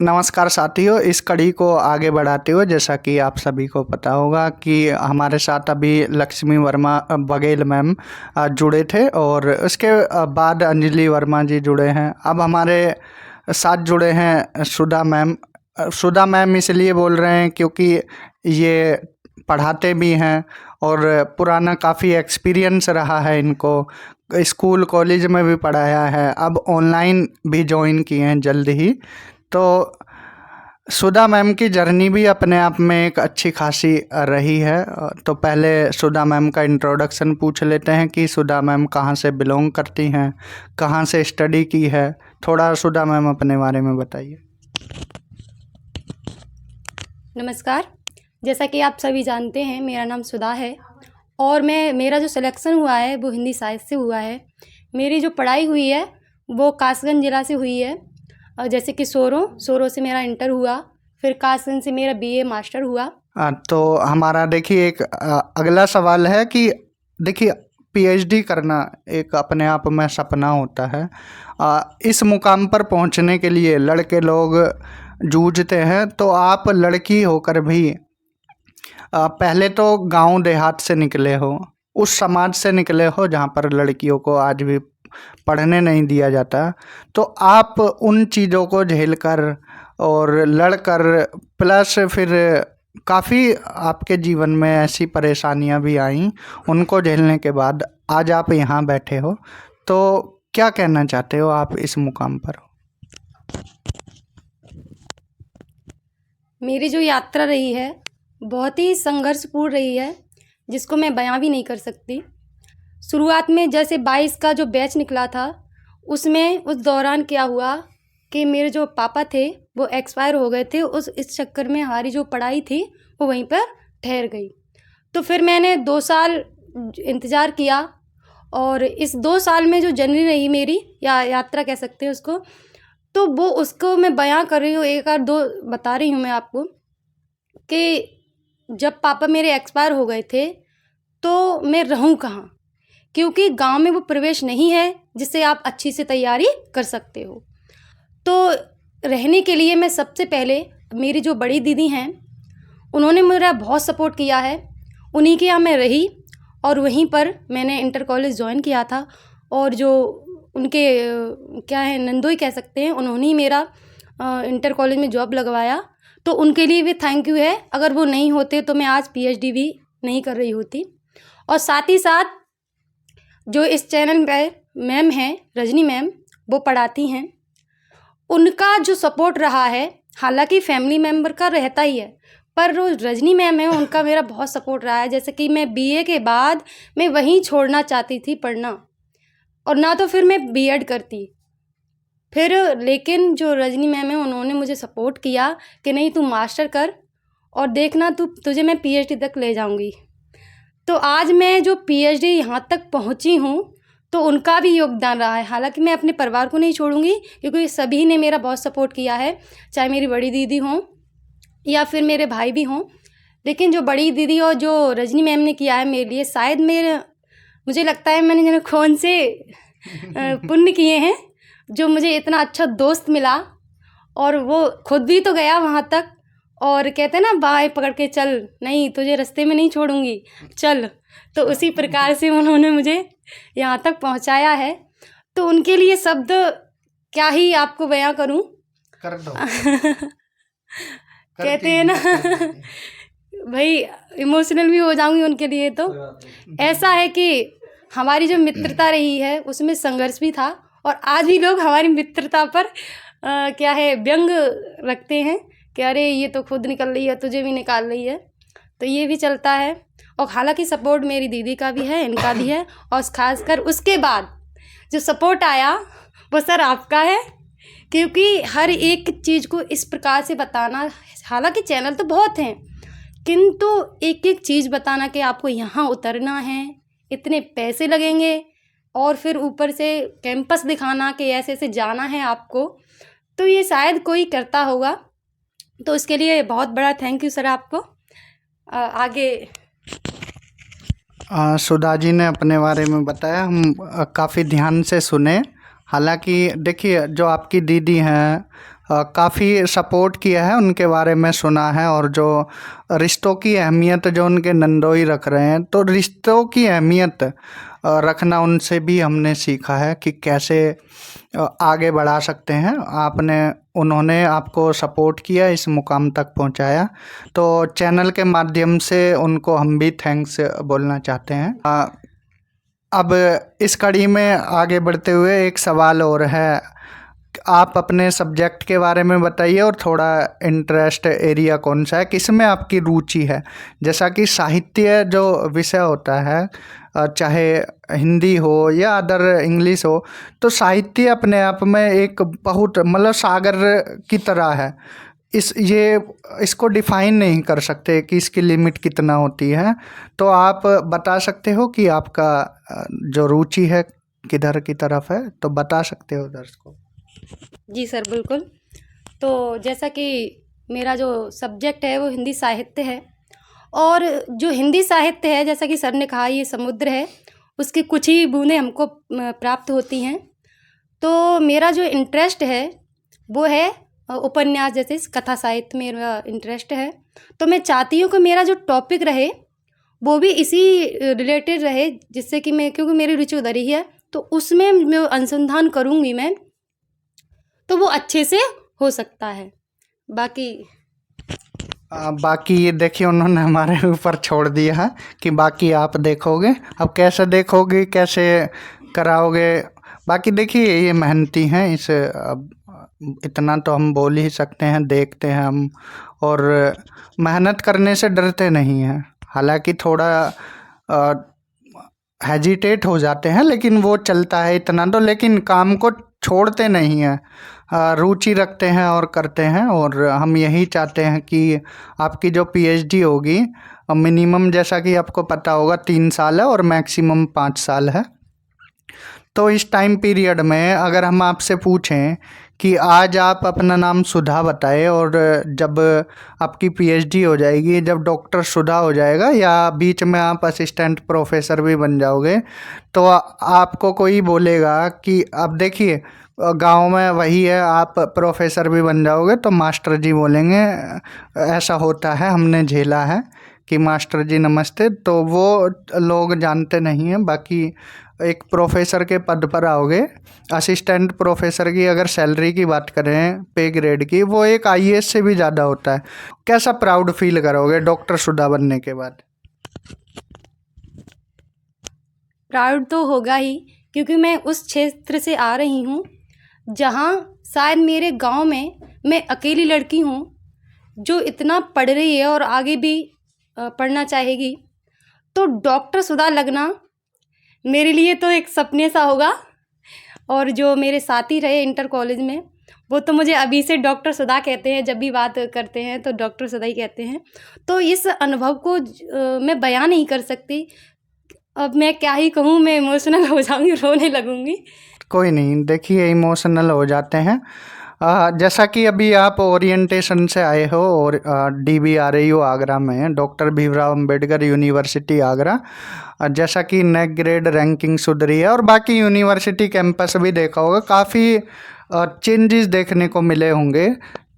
नमस्कार साथियों, इस कड़ी को आगे बढ़ाते हुए जैसा कि आप सभी को पता होगा कि हमारे साथ अभी लक्ष्मी वर्मा बघेल मैम जुड़े थे और उसके बाद अंजलि वर्मा जी जुड़े हैं। अब हमारे साथ जुड़े हैं सुधा मैम। सुधा मैम इसलिए बोल रहे हैं क्योंकि ये पढ़ाते भी हैं और पुराना काफ़ी एक्सपीरियंस रहा है इनको। स्कूल कॉलेज में भी पढ़ाया है, अब ऑनलाइन भी ज्वाइन किए हैं जल्द ही। तो सुधा मैम की जर्नी भी अपने आप में एक अच्छी खासी रही है। तो पहले सुधा मैम का इंट्रोडक्शन पूछ लेते हैं कि सुधा मैम कहाँ से बिलोंग करती हैं, कहाँ से स्टडी की है। थोड़ा सुधा मैम अपने बारे में बताइए। नमस्कार। जैसा कि आप सभी जानते हैं, मेरा नाम सुधा है और मेरा जो सिलेक्शन हुआ है वो हिंदी साहित्य से हुआ है। मेरी जो पढ़ाई हुई है वो कासगंज ज़िला से हुई है। जैसे कि सोरो से मेरा इंटर हुआ, फिर कासगंज से मेरा बीए मास्टर हुआ। तो हमारा देखिए एक अगला सवाल है कि देखिए पीएचडी करना एक अपने आप में सपना होता है। इस मुकाम पर पहुंचने के लिए लड़के लोग जूझते हैं, तो आप लड़की होकर भी पहले तो गांव देहात से निकले हो, उस समाज से निकले हो जहां पर लड़कियों को आज भी पढ़ने नहीं दिया जाता। तो आप उन चीज़ों को झेलकर और लड़कर प्लस फिर काफ़ी आपके जीवन में ऐसी परेशानियां भी आईं, उनको झेलने के बाद आज आप यहाँ बैठे हो। तो क्या कहना चाहते हो आप इस मुकाम पर? मेरी जो यात्रा रही है बहुत ही संघर्षपूर्ण रही है, जिसको मैं बयां भी नहीं कर सकती। शुरुआत में जैसे 22 का जो बैच निकला था, उसमें उस दौरान क्या हुआ कि मेरे जो पापा थे वो एक्सपायर हो गए थे। इस चक्कर में हमारी जो पढ़ाई थी वो वहीं पर ठहर गई। तो फिर मैंने 2 साल इंतज़ार किया और इस 2 साल में जो जर्नी रही मेरी, या यात्रा कह सकते हैं उसको, तो वो उसको मैं बयां कर रही हूँ। एक और दो बता रही हूँ मैं आपको कि जब पापा मेरे एक्सपायर हो गए थे तो मैं रहूँ कहाँ, क्योंकि गांव में वो प्रवेश नहीं है जिससे आप अच्छी से तैयारी कर सकते हो। तो रहने के लिए मैं सबसे पहले, मेरी जो बड़ी दीदी हैं उन्होंने मेरा बहुत सपोर्ट किया है। उन्हीं के यहाँ मैं रही और वहीं पर मैंने इंटर कॉलेज ज्वाइन किया था। और जो उनके क्या है, नंदोई कह सकते हैं, उन्होंने ही मेरा इंटर कॉलेज में जॉब लगवाया। तो उनके लिए भी थैंक यू है। अगर वो नहीं होते तो मैं आज पीएचडी भी नहीं कर रही होती। और साथ ही साथ जो इस चैनल पे मैम हैं, रजनी मैम, वो पढ़ाती हैं, उनका जो सपोर्ट रहा है, हालांकि फैमिली मेम्बर का रहता ही है, पर जो रजनी मैम है उनका मेरा बहुत सपोर्ट रहा है। जैसे कि मैं बीए के बाद मैं वहीं छोड़ना चाहती थी पढ़ना, और ना तो फिर मैं बीएड करती फिर, लेकिन जो रजनी मैम है उन्होंने मुझे सपोर्ट किया कि नहीं तू मास्टर कर और देखना तुझे मैं पीएचडी तक ले जाऊंगी। तो आज मैं जो पीएचडी यहाँ तक पहुँची हूँ तो उनका भी योगदान रहा है। हालांकि मैं अपने परिवार को नहीं छोड़ूंगी क्योंकि सभी ने मेरा बहुत सपोर्ट किया है, चाहे मेरी बड़ी दीदी हों या फिर मेरे भाई भी हों। लेकिन जो बड़ी दीदी और जो रजनी मैम ने किया है मेरे लिए, शायद मुझे लगता है मैंने जो कौन से पुण्य किए हैं, जो मुझे इतना अच्छा दोस्त मिला। और वो खुद भी तो गया वहाँ तक और कहते हैं ना, बाएं पकड़ के चल, नहीं तुझे रास्ते में नहीं छोड़ूंगी, चल। तो उसी प्रकार से उन्होंने मुझे यहाँ तक पहुँचाया है। तो उनके लिए शब्द क्या ही आपको बयां करूँ, कर दो। कहते हैं ना भाई, इमोशनल भी हो जाऊंगी उनके लिए। तो ऐसा है कि हमारी जो मित्रता रही है उसमें संघर्ष भी था, और आज भी लोग हमारी मित्रता पर क्या है, व्यंग रखते हैं कि अरे ये तो खुद निकल रही है, तुझे भी निकाल रही है। तो ये भी चलता है। और हालांकि सपोर्ट मेरी दीदी का भी है, इनका भी है, और खासकर उसके बाद जो सपोर्ट आया वो सर आपका है। क्योंकि हर एक चीज़ को इस प्रकार से बताना, हालांकि चैनल तो बहुत हैं, किंतु एक एक चीज़ बताना कि आपको यहाँ उतरना है, इतने पैसे लगेंगे, और फिर ऊपर से कैंपस दिखाना कि ऐसे ऐसे जाना है आपको, तो ये शायद कोई करता होगा। तो इसके लिए बहुत बड़ा थैंक यू सर आपको। आगे सुधा जी ने अपने बारे में बताया, हम काफ़ी ध्यान से सुने। हालांकि देखिए जो आपकी दीदी हैं काफ़ी सपोर्ट किया है, उनके बारे में सुना है। और जो रिश्तों की अहमियत जो उनके नंदोई रख रहे हैं, तो रिश्तों की अहमियत रखना उनसे भी हमने सीखा है कि कैसे आगे बढ़ा सकते हैं। उन्होंने आपको सपोर्ट किया, इस मुकाम तक पहुंचाया, तो चैनल के माध्यम से उनको हम भी थैंक्स बोलना चाहते हैं। अब इस कड़ी में आगे बढ़ते हुए एक सवाल और है, आप अपने सब्जेक्ट के बारे में बताइए और थोड़ा इंटरेस्ट एरिया कौन सा है, किस में आपकी रुचि है। जैसा कि साहित्य जो विषय होता है, चाहे हिंदी हो या अदर इंग्लिश हो, तो साहित्य अपने आप में एक बहुत मतलब सागर की तरह है। इसको डिफाइन नहीं कर सकते कि इसकी लिमिट कितना होती है। तो आप बता सकते हो कि आपका जो रुचि है किधर की तरफ है, तो बता सकते हो दर्शकों। जी सर, बिल्कुल। तो जैसा कि मेरा जो सब्जेक्ट है वो हिंदी साहित्य है, और जो हिंदी साहित्य है, जैसा कि सर ने कहा, ये समुद्र है, उसकी कुछ ही बूंदें हमको प्राप्त होती हैं। तो मेरा जो इंटरेस्ट है वो है उपन्यास, जैसे कथा साहित्य में मेरा इंटरेस्ट है। तो मैं चाहती हूँ कि मेरा जो टॉपिक रहे वो भी इसी रिलेटेड रहे, जिससे कि क्योंकि मेरी रुचि उधर ही है, तो उसमें मैं अनुसंधान करूँगी मैं, तो वो अच्छे से हो सकता है। बाकी ये देखिए, उन्होंने हमारे ऊपर छोड़ दिया है कि बाकी आप देखोगे। अब कैसे देखोगे, कैसे कराओगे, बाकी देखिए ये मेहनती हैं, इतना तो हम बोल ही सकते हैं, देखते हैं हम, और मेहनत करने से डरते नहीं हैं। हालांकि थोड़ा हेजिटेट हो जाते हैं, लेकिन वो चलता है इतना तो, लेकिन काम को छोड़ते नहीं हैं, रुचि रखते हैं और करते हैं। और हम यही चाहते हैं कि आपकी जो पीएचडी होगी, मिनिमम जैसा कि आपको पता होगा 3 साल है और मैक्सिमम 5 साल है। तो इस टाइम पीरियड में अगर हम आपसे पूछें कि आज आप अपना नाम सुधा बताएं, और जब आपकी पीएचडी हो जाएगी, जब डॉक्टर सुधा हो जाएगा, या बीच में आप असिस्टेंट प्रोफेसर भी बन जाओगे, तो आपको कोई बोलेगा कि अब देखिए गांव में वही है, आप प्रोफेसर भी बन जाओगे तो मास्टर जी बोलेंगे, ऐसा होता है, हमने झेला है कि मास्टर जी नमस्ते। तो वो लोग जानते नहीं हैं। बाकी एक प्रोफेसर के पद पर आओगे, असिस्टेंट प्रोफेसर की अगर सैलरी की बात करें, पे ग्रेड की, वो एक आईएएस से भी ज़्यादा होता है। कैसा प्राउड फील करोगे डॉक्टर सुधा बनने के बाद? प्राउड तो होगा ही, क्योंकि मैं उस क्षेत्र से आ रही हूँ जहाँ शायद मेरे गांव में मैं अकेली लड़की हूँ जो इतना पढ़ रही है और आगे भी पढ़ना चाहेगी। तो डॉक्टर सुधा लगना मेरे लिए तो एक सपने सा होगा। और जो मेरे साथी रहे इंटर कॉलेज में, वो तो मुझे अभी से डॉक्टर सुधा कहते हैं, जब भी बात करते हैं तो डॉक्टर सुधा ही कहते हैं। तो इस अनुभव को मैं बयान नहीं कर सकती। अब मैं क्या ही कहूँ, मैं इमोशनल हो जाऊँगी, रोने लगूँगी। कोई नहीं, देखिए इमोशनल हो जाते हैं। जैसा कि अभी आप ओरिएंटेशन से आए हो, और DBRAU आगरा में, डॉक्टर भीमराव अंबेडकर यूनिवर्सिटी आगरा, जैसा कि नेक ग्रेड रैंकिंग सुधरी है, और बाकी यूनिवर्सिटी कैंपस भी देखा होगा, काफ़ी चेंजेस देखने को मिले होंगे।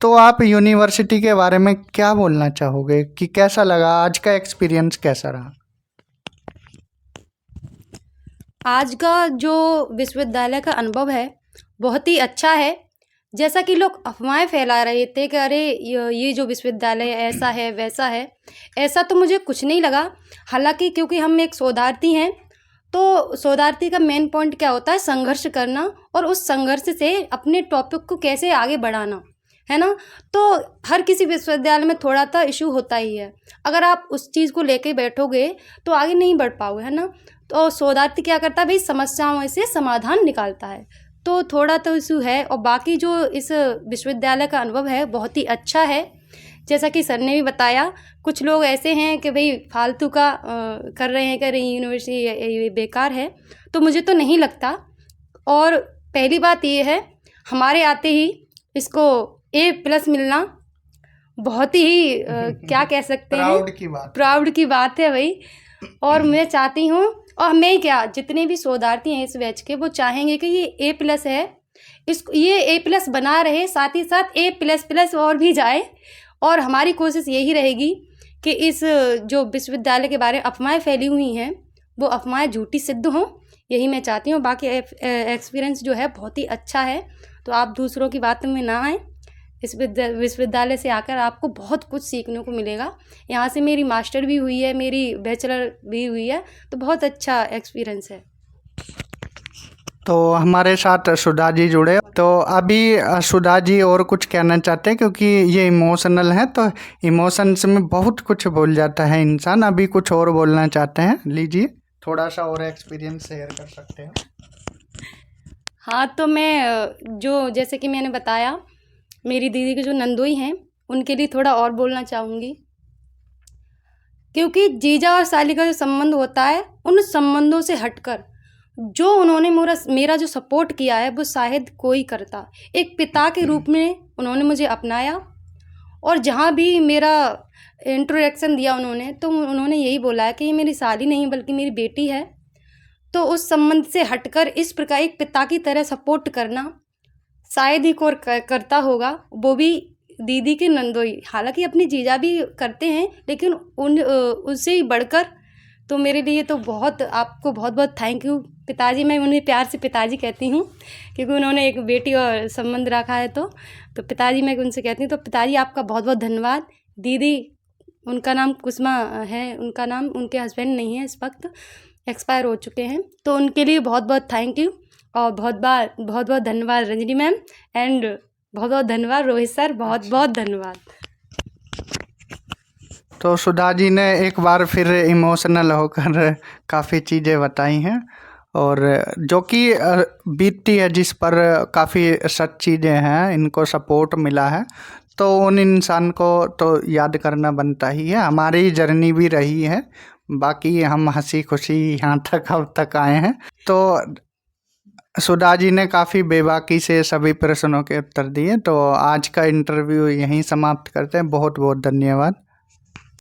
तो आप यूनिवर्सिटी के बारे में क्या बोलना चाहोगे कि कैसा लगा, आज का एक्सपीरियंस कैसा रहा? आज का जो विश्वविद्यालय का अनुभव है बहुत ही अच्छा है। जैसा कि लोग अफवाहें फैला रहे थे कि अरे ये जो विश्वविद्यालय ऐसा है वैसा है, ऐसा तो मुझे कुछ नहीं लगा। हालांकि क्योंकि हम एक शोधार्थी हैं, तो शोधार्थी का मेन पॉइंट क्या होता है, संघर्ष करना, और उस संघर्ष से अपने टॉपिक को कैसे आगे बढ़ाना, है ना। तो हर किसी विश्वविद्यालय में थोड़ा सा इशू होता ही है। अगर आप उस चीज़ को लेके बैठोगे तो आगे नहीं बढ़ पाओगे, है ना। तो शोधार्थी क्या करता है भाई, समस्याओं से समाधान निकालता है। तो थोड़ा तो इशू है। और बाकी जो इस विश्वविद्यालय का अनुभव है बहुत ही अच्छा है। जैसा कि सर ने भी बताया, कुछ लोग ऐसे हैं कि भाई फालतू का कर रहे हैं, कर रही यूनिवर्सिटी ये बेकार है, तो मुझे तो नहीं लगता। और पहली बात ये है, हमारे आते ही इसको A+ मिलना बहुत ही क्या कह सकते हैं, प्राउड की बात है भाई। और मैं चाहती हूँ, और मैं क्या, जितने भी शोधार्थी हैं इस बैच के, वो चाहेंगे कि ये A+ है, इस ये A+ बना रहे, साथ ही साथ A++ और भी जाए। और हमारी कोशिश यही रहेगी कि इस जो विश्वविद्यालय के बारे में अफवाहें फैली हुई हैं वो अफवाहें झूठी सिद्ध हों, यही मैं चाहती हूँ। बाकी एक्सपीरियंस जो है बहुत ही अच्छा है, तो आप दूसरों की बातों में ना आएँ। इस विश्वविद्यालय से आकर आपको बहुत कुछ सीखने को मिलेगा। यहाँ से मेरी मास्टर भी हुई है, मेरी बैचलर भी हुई है, तो बहुत अच्छा एक्सपीरियंस है। तो हमारे साथ सुधा जी जुड़े, तो अभी सुधा जी और कुछ कहना चाहते हैं, क्योंकि ये इमोशनल है तो इमोशंस में बहुत कुछ बोल जाता है इंसान। अभी कुछ और बोलना चाहते हैं, लीजिए थोड़ा सा और एक्सपीरियंस शेयर कर सकते हैं। हाँ, तो मैं जो जैसे कि मैंने बताया, मेरी दीदी के जो नंदोई हैं उनके लिए थोड़ा और बोलना चाहूँगी, क्योंकि जीजा और साली का जो संबंध होता है, उन संबंधों से हटकर जो उन्होंने मेरा जो सपोर्ट किया है वो शायद कोई करता। एक पिता के रूप में उन्होंने मुझे अपनाया, और जहाँ भी मेरा इंट्रोडक्शन दिया उन्होंने, तो उन्होंने यही बोला है कि ये मेरी साली नहीं बल्कि मेरी बेटी है। तो उस संबंध से हटकर इस प्रकार एक पिता की तरह सपोर्ट करना शायद ही कोई करता होगा, वो भी दीदी के नंदोई। हालांकि अपनी जीजा भी करते हैं, लेकिन उससे ही बढ़कर। तो मेरे लिए तो बहुत, आपको बहुत बहुत थैंक यू पिताजी। मैं उन्हें प्यार से पिताजी कहती हूँ, क्योंकि उन्होंने एक बेटी और संबंध रखा है, तो पिताजी मैं उनसे कहती हूँ। तो पिताजी आपका बहुत बहुत धन्यवाद। दीदी, उनका नाम कुसुमा है, उनका नाम, उनके हस्बैंड नहीं है इस वक्त, एक्सपायर हो चुके हैं। तो उनके लिए बहुत बहुत थैंक यू, और बहुत बहुत धन्यवाद रंजनी मैम, एंड बहुत बहुत धन्यवाद रोहित सर, बहुत बहुत धन्यवाद। तो सुधा जी ने एक बार फिर इमोशनल होकर काफ़ी चीज़ें बताई हैं, और जो कि बीतती है, जिस पर काफ़ी सच चीज़ें हैं, इनको सपोर्ट मिला है, तो उन इंसान को तो याद करना बनता ही है। हमारी जर्नी भी रही है, बाकी हम हंसी खुशी यहाँ तक अब तक आए हैं। तो सुधा जी ने काफ़ी बेबाकी से सभी प्रश्नों के उत्तर दिए। तो आज का इंटरव्यू यहीं समाप्त करते हैं। बहुत बहुत धन्यवाद।